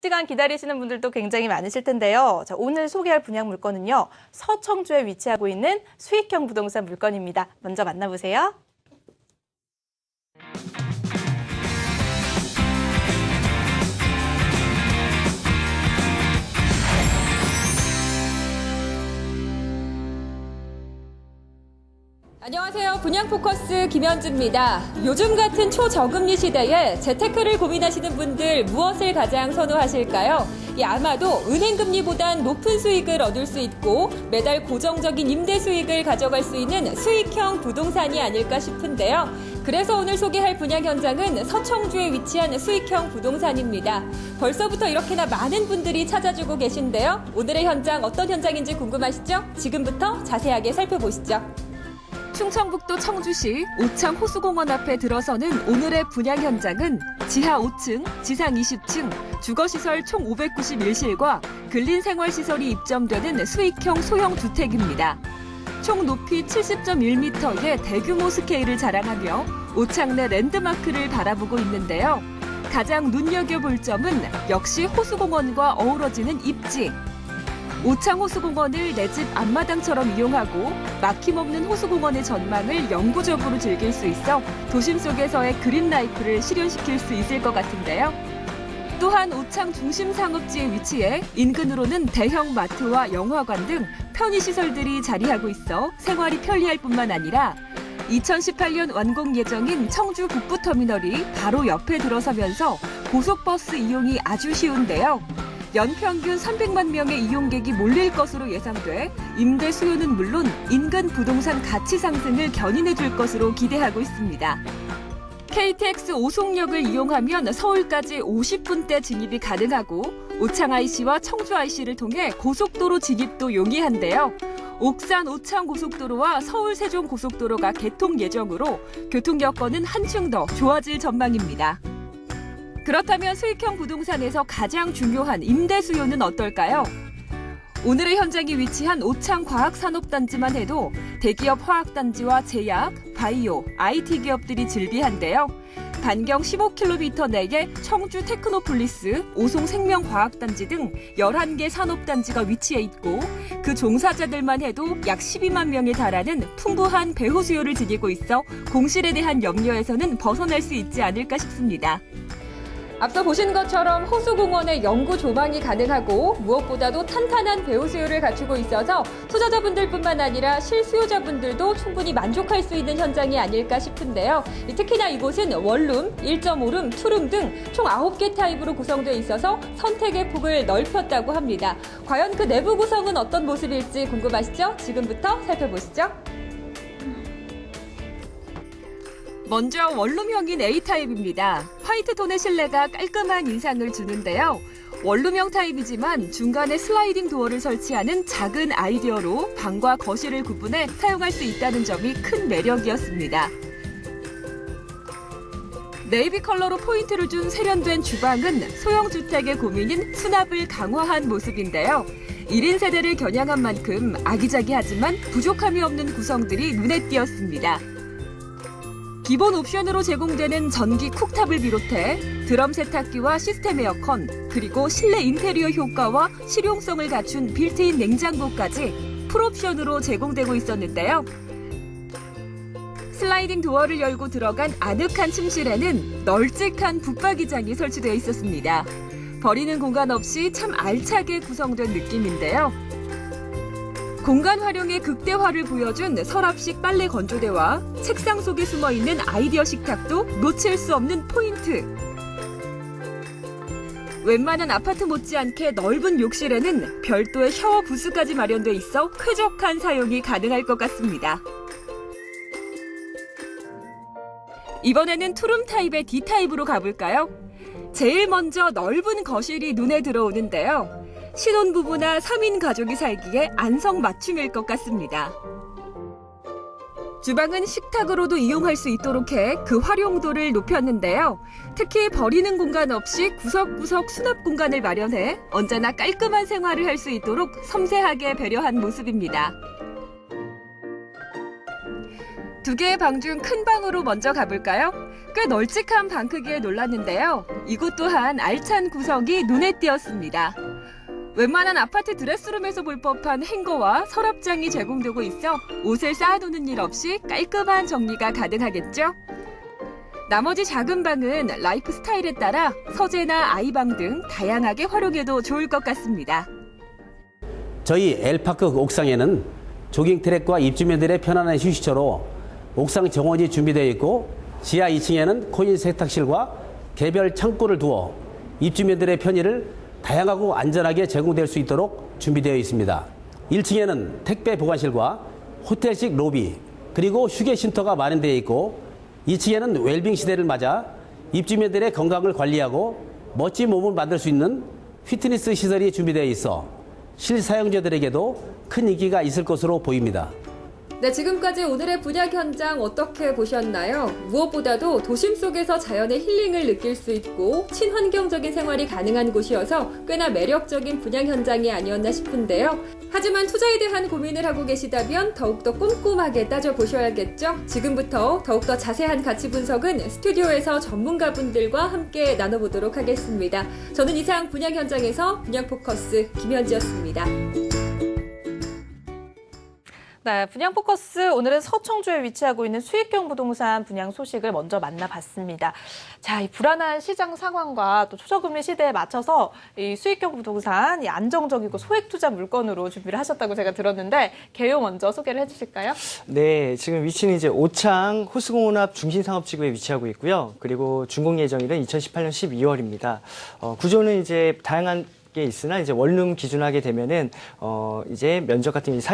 시간 기다리시는 분들도 굉장히 많으실 텐데요. 자, 오늘 소개할 분양 물건은요. 서청주에 위치하고 있는 수익형 부동산 물건입니다. 먼저 만나보세요. 안녕하세요. 분양포커스 김현주입니다. 요즘 같은 초저금리 시대에 재테크를 고민하시는 분들 무엇을 가장 선호하실까요? 아마도 은행금리보단 높은 수익을 얻을 수 있고 매달 고정적인 임대 수익을 가져갈 수 있는 수익형 부동산이 아닐까 싶은데요. 그래서 오늘 소개할 분양 현장은 서청주에 위치한 수익형 부동산입니다. 벌써부터 이렇게나 많은 분들이 찾아주고 계신데요. 오늘의 현장 어떤 현장인지 궁금하시죠? 지금부터 자세하게 살펴보시죠. 충청북도 청주시 오창 호수공원 앞에 들어서는 오늘의 분양 현장은 지하 5층, 지상 20층, 주거시설 총 591실과 근린생활시설이 입점되는 수익형 소형 주택입니다. 총 높이 70.1m의 대규모 스케일을 자랑하며 오창 내 랜드마크를 바라보고 있는데요. 가장 눈여겨볼 점은 역시 호수공원과 어우러지는 입지. 오창 호수공원을 내 집 앞마당처럼 이용하고 막힘없는 호수공원의 전망을 영구적으로 즐길 수 있어 도심 속에서의 그린 라이프를 실현시킬 수 있을 것 같은데요. 또한 오창 중심 상업지에 위치해 인근으로는 대형 마트와 영화관 등 편의시설들이 자리하고 있어 생활이 편리할 뿐만 아니라 2018년 완공 예정인 청주 북부터미널이 바로 옆에 들어서면서 고속버스 이용이 아주 쉬운데요. 연평균 300만 명의 이용객이 몰릴 것으로 예상돼 임대 수요는 물론 인근 부동산 가치 상승을 견인해 줄 것으로 기대하고 있습니다. KTX 오송역을 이용하면 서울까지 50분대 진입이 가능하고 오창 IC와 청주 IC를 통해 고속도로 진입도 용이한데요. 옥산 오창 고속도로와 서울 세종 고속도로가 개통 예정으로 교통 여건은 한층 더 좋아질 전망입니다. 그렇다면 수익형 부동산에서 가장 중요한 임대 수요는 어떨까요? 오늘의 현장이 위치한 오창 과학산업단지만 해도 대기업 화학단지와 제약, 바이오, IT 기업들이 즐비한데요. 반경 15km 내에 청주 테크노폴리스, 오송 생명과학단지 등 11개 산업단지가 위치해 있고 그 종사자들만 해도 약 12만 명에 달하는 풍부한 배후 수요를 지니고 있어 공실에 대한 염려에서는 벗어날 수 있지 않을까 싶습니다. 앞서 보신 것처럼 호수공원의 영구 조망이 가능하고 무엇보다도 탄탄한 배후 수요를 갖추고 있어서 투자자분들뿐만 아니라 실수요자분들도 충분히 만족할 수 있는 현장이 아닐까 싶은데요. 특히나 이곳은 원룸, 1.5룸, 투룸 등 총 9개 타입으로 구성되어 있어서 선택의 폭을 넓혔다고 합니다. 과연 그 내부 구성은 어떤 모습일지 궁금하시죠? 지금부터 살펴보시죠. 먼저 원룸형인 A타입입니다. 화이트톤의 실내가 깔끔한 인상을 주는데요. 원룸형 타입이지만 중간에 슬라이딩 도어를 설치하는 작은 아이디어로 방과 거실을 구분해 사용할 수 있다는 점이 큰 매력이었습니다. 네이비 컬러로 포인트를 준 세련된 주방은 소형주택의 고민인 수납을 강화한 모습인데요. 1인 세대를 겨냥한 만큼 아기자기하지만 부족함이 없는 구성들이 눈에 띄었습니다. 기본 옵션으로 제공되는 전기 쿡탑을 비롯해 드럼 세탁기와 시스템 에어컨, 그리고 실내 인테리어 효과와 실용성을 갖춘 빌트인 냉장고까지 풀옵션으로 제공되고 있었는데요. 슬라이딩 도어를 열고 들어간 아늑한 침실에는 널찍한 붙박이장이 설치되어 있었습니다. 버리는 공간 없이 참 알차게 구성된 느낌인데요. 공간 활용의 극대화를 보여준 서랍식 빨래 건조대와 책상 속에 숨어있는 아이디어 식탁도 놓칠 수 없는 포인트. 웬만한 아파트 못지않게 넓은 욕실에는 별도의 샤워 부스까지 마련돼 있어 쾌적한 사용이 가능할 것 같습니다. 이번에는 투룸 타입의 D타입으로 가볼까요? 제일 먼저 넓은 거실이 눈에 들어오는데요. 신혼부부나 3인 가족이 살기에 안성맞춤일 것 같습니다. 주방은 식탁으로도 이용할 수 있도록 해 그 활용도를 높였는데요. 특히 버리는 공간 없이 구석구석 수납 공간을 마련해 언제나 깔끔한 생활을 할 수 있도록 섬세하게 배려한 모습입니다. 2개의 방 중 큰 방으로 먼저 가볼까요? 꽤 널찍한 방 크기에 놀랐는데요. 이곳 또한 알찬 구성이 눈에 띄었습니다. 웬만한 아파트 드레스룸에서 볼 법한 행거와 서랍장이 제공되고 있어 옷을 쌓아두는 일 없이 깔끔한 정리가 가능하겠죠? 나머지 작은 방은 라이프 스타일에 따라 서재나 아이방 등 다양하게 활용해도 좋을 것 같습니다. 저희 L파크 옥상에는 조깅 트랙과 입주민들의 편안한 휴식처로 옥상 정원이 준비되어 있고 지하 2층에는 코인 세탁실과 개별 창고를 두어 입주민들의 편의를 다양하고 안전하게 제공될 수 있도록 준비되어 있습니다. 1층에는 택배 보관실과 호텔식 로비 그리고 휴게 쉼터가 마련되어 있고 2층에는 웰빙 시대를 맞아 입주민들의 건강을 관리하고 멋진 몸을 만들 수 있는 피트니스 시설이 준비되어 있어 실사용자들에게도 큰 인기가 있을 것으로 보입니다. 네, 지금까지 오늘의 분양 현장 어떻게 보셨나요? 무엇보다도 도심 속에서 자연의 힐링을 느낄 수 있고 친환경적인 생활이 가능한 곳이어서 꽤나 매력적인 분양 현장이 아니었나 싶은데요. 하지만 투자에 대한 고민을 하고 계시다면 더욱더 꼼꼼하게 따져보셔야겠죠? 지금부터 더욱더 자세한 가치 분석은 스튜디오에서 전문가분들과 함께 나눠보도록 하겠습니다. 저는 이상 분양 현장에서 분양 포커스 김현지였습니다. 네, 분양 포커스 오늘은 서청주에 위치하고 있는 수익형 부동산 분양 소식을 먼저 만나봤습니다. 자, 이 불안한 시장 상황과 또 초저금리 시대에 맞춰서 이 수익형 부동산 이 안정적이고 소액 투자 물건으로 준비를 하셨다고 제가 들었는데 개요 먼저 소개를 해주실까요? 네, 지금 위치는 이제 오창 호수공원앞 중심상업지구에 위치하고 있고요. 그리고 준공 예정일은 2018년 12월입니다. 구조는 이제 다양한 게 있으나 이제 원룸 기준하게 되면은 이제 면적 같은 경우는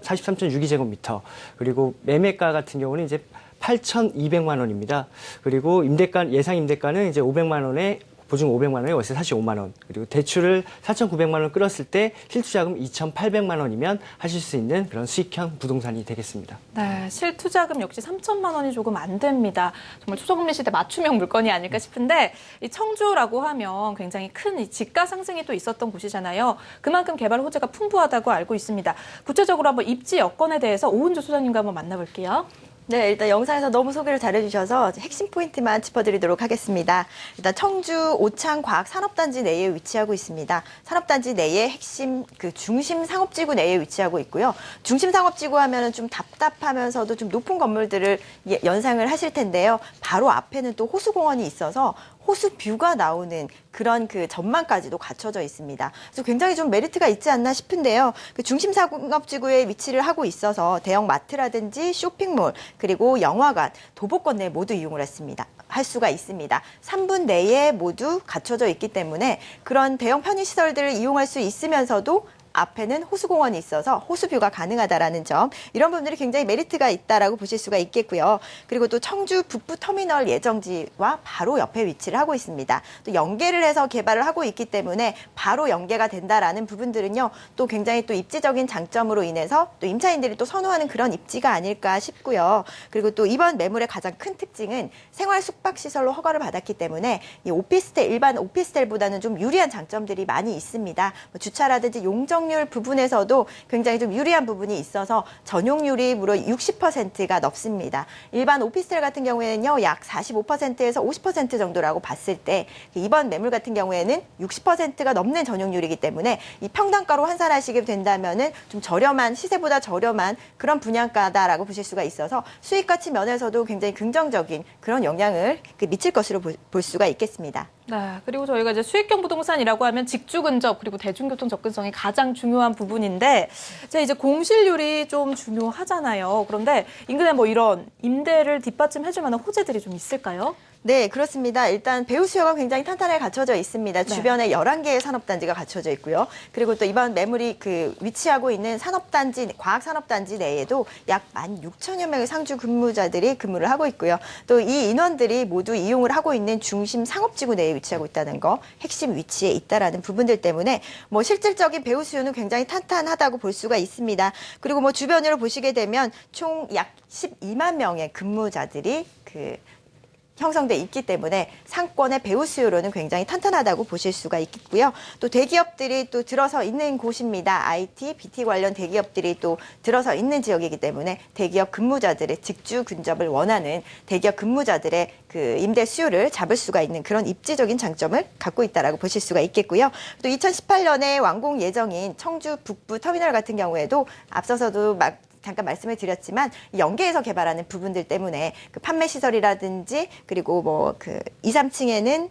43.62제곱미터 그리고 매매가 같은 경우는 이제 8,200만 원입니다. 그리고 임대가 예상 임대가는 이제 500만 원에 보증 500만 원에 월세 45만 원, 그리고 대출을 4,900만 원 끌었을 때 실투자금 2,800만 원이면 하실 수 있는 그런 수익형 부동산이 되겠습니다. 네, 실투자금 역시 3천만 원이 조금 안 됩니다. 정말 초저금리 시대 맞춤형 물건이 아닐까 싶은데 이 청주라고 하면 굉장히 큰 이 집가 상승이 또 있었던 곳이잖아요. 그만큼 개발 호재가 풍부하다고 알고 있습니다. 구체적으로 한번 입지 여건에 대해서 오은주 소장님과 한번 만나볼게요. 네, 일단 영상에서 너무 소개를 잘해주셔서 핵심 포인트만 짚어드리도록 하겠습니다. 일단 청주 오창 과학산업단지 내에 위치하고 있습니다. 산업단지 내에 핵심 중심 상업지구 내에 위치하고 있고요. 중심 상업지구 하면은 좀 답답하면서도 좀 높은 건물들을 연상을 하실 텐데요. 바로 앞에는 또 호수공원이 있어서 호수 뷰가 나오는 그런 그 전망까지도 갖춰져 있습니다. 그래서 굉장히 좀 메리트가 있지 않나 싶은데요. 그 중심 상업지구에 위치를 하고 있어서 대형 마트라든지 쇼핑몰 그리고 영화관, 도보권 내 모두 이용을 할 수가 있습니다. 3분 내에 모두 갖춰져 있기 때문에 그런 대형 편의시설들을 이용할 수 있으면서도 앞에는 호수공원이 있어서 호수뷰가 가능하다라는 점, 이런 부분들이 굉장히 메리트가 있다라고 보실 수가 있겠고요. 그리고 또 청주 북부터미널 예정지와 바로 옆에 위치를 하고 있습니다. 또 연계를 해서 개발을 하고 있기 때문에 바로 연계가 된다라는 부분들은요, 또 굉장히 또 입지적인 장점으로 인해서 또 임차인들이 또 선호하는 그런 입지가 아닐까 싶고요. 그리고 또 이번 매물의 가장 큰 특징은 생활 숙박시설로 허가를 받았기 때문에 이 오피스텔, 일반 오피스텔보다는 좀 유리한 장점들이 많이 있습니다. 주차라든지 용적률 부분에서도 굉장히 좀 유리한 부분이 있어서 전용률이 무려 60%가 넘습니다. 일반 오피스텔 같은 경우에는요, 약 45%에서 50% 정도라고 봤을 때 이번 매물 같은 경우에는 60%가 넘는 전용률이기 때문에 이 평당가로 환산하시게 된다면은 좀 저렴한, 시세보다 저렴한 그런 분양가다라고 보실 수가 있어서 수익 가치 면에서도 굉장히 긍정적인 그런 영향을 미칠 것으로 볼 수가 있겠습니다. 네, 그리고 저희가 이제 수익형 부동산이라고 하면 직주 근접 그리고 대중교통 접근성이 가장 중요한 부분인데, 이제 공실률이 좀 중요하잖아요. 그런데 인근에 뭐 이런 임대를 뒷받침해줄 만한 호재들이 좀 있을까요? 네, 그렇습니다. 일단 배후 수요가 굉장히 탄탄하게 갖춰져 있습니다. 네. 주변에 11개의 산업단지가 갖춰져 있고요. 그리고 또 이번 매물이 위치하고 있는 산업단지, 과학산업단지 내에도 약 16,000여 명의 상주 근무자들이 근무를 하고 있고요. 또 이 인원들이 모두 이용을 하고 있는 중심 상업지구 내에 위치하고 있다는 거, 핵심 위치에 있다라는 부분들 때문에 뭐 실질적인 배후 수요는 굉장히 탄탄하다고 볼 수가 있습니다. 그리고 뭐 주변으로 보시게 되면 총 약 12만 명의 근무자들이 형성돼 있기 때문에 상권의 배후 수요로는 굉장히 탄탄하다고 보실 수가 있겠고요. 또 대기업들이 또 들어서 있는 곳입니다. IT, BT 관련 대기업들이 또 들어서 있는 지역이기 때문에 대기업 근무자들의 직주 근접을 원하는 대기업 근무자들의 그 임대 수요를 잡을 수가 있는 그런 입지적인 장점을 갖고 있다라고 보실 수가 있겠고요. 또 2018년에 완공 예정인 청주 북부 터미널 같은 경우에도 앞서서도 잠깐 말씀을 드렸지만 연계해서 개발하는 부분들 때문에 그 판매 시설이라든지 그리고 뭐 그 2, 3층에는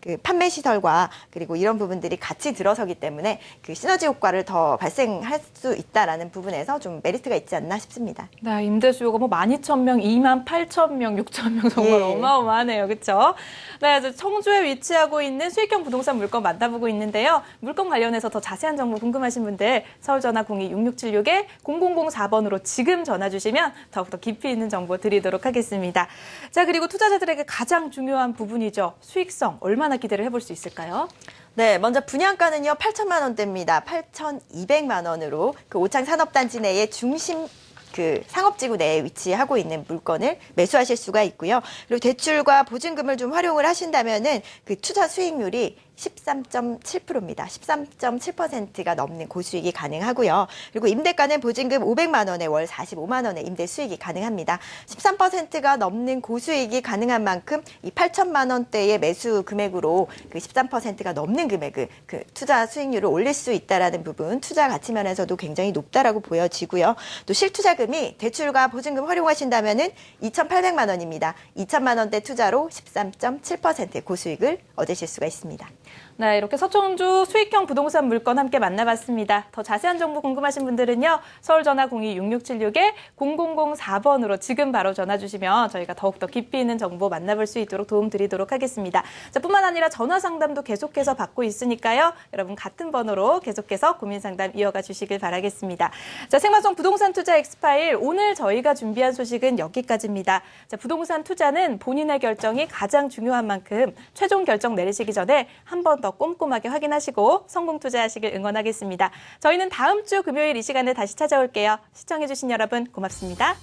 그 판매 시설과 그리고 이런 부분들이 같이 들어서기 때문에 그 시너지 효과를 더 발생할 수 있다라는 부분에서 좀 메리트가 있지 않나 싶습니다. 네, 임대 수요가 뭐 12,000명, 28,000명, 6,000명 정말 예. 어마어마하네요. 그렇죠? 네, 이제 청주에 위치하고 있는 수익형 부동산 물건 만나보고 있는데요. 물건 관련해서 더 자세한 정보 궁금하신 분들 서울 전화 02-6676-0004번으로 지금 전화 주시면 더욱더 깊이 있는 정보 드리도록 하겠습니다. 자, 그리고 투자자들에게 가장 중요한 부분이죠. 수익성 얼마나 기대를 해볼 수 있을까요? 네, 먼저 분양가는요, 8천만 원대입니다. 8,200만 원으로 그 오창 산업단지 내의 중심 그 상업지구 내에 위치하고 있는 물건을 매수하실 수가 있고요. 그리고 대출과 보증금을 좀 활용을 하신다면은 그 투자 수익률이 13.7%입니다. 13.7%가 넘는 고수익이 가능하고요. 그리고 임대가는 보증금 500만 원에 월 45만 원의 임대 수익이 가능합니다. 13%가 넘는 고수익이 가능한 만큼 이 8천만 원대의 매수 금액으로 그 13%가 넘는 금액을 그 투자 수익률을 올릴 수 있다라는 부분, 투자 가치 면에서도 굉장히 높다라고 보여지고요. 또 실투자금이 대출과 보증금 활용하신다면은 2,800만 원입니다. 2천만 원대 투자로 13.7% 고수익을 얻으실 수가 있습니다. 네, 이렇게 서청주 수익형 부동산 물건 함께 만나봤습니다. 더 자세한 정보 궁금하신 분들은요. 서울 전화 02-6676-0004번으로 지금 바로 전화 주시면 저희가 더욱더 깊이 있는 정보 만나볼 수 있도록 도움드리도록 하겠습니다. 자, 뿐만 아니라 전화 상담도 계속해서 받고 있으니까요. 여러분 같은 번호로 계속해서 고민 상담 이어가 주시길 바라겠습니다. 자, 생방송 부동산 투자 엑스파일 오늘 저희가 준비한 소식은 여기까지입니다. 자, 부동산 투자는 본인의 결정이 가장 중요한 만큼 최종 결정 내리시기 전에 한 번 더 꼼꼼하게 확인하시고 성공 투자하시길 응원하겠습니다. 저희는 다음 주 금요일 이 시간에 다시 찾아올게요. 시청해주신 여러분 고맙습니다.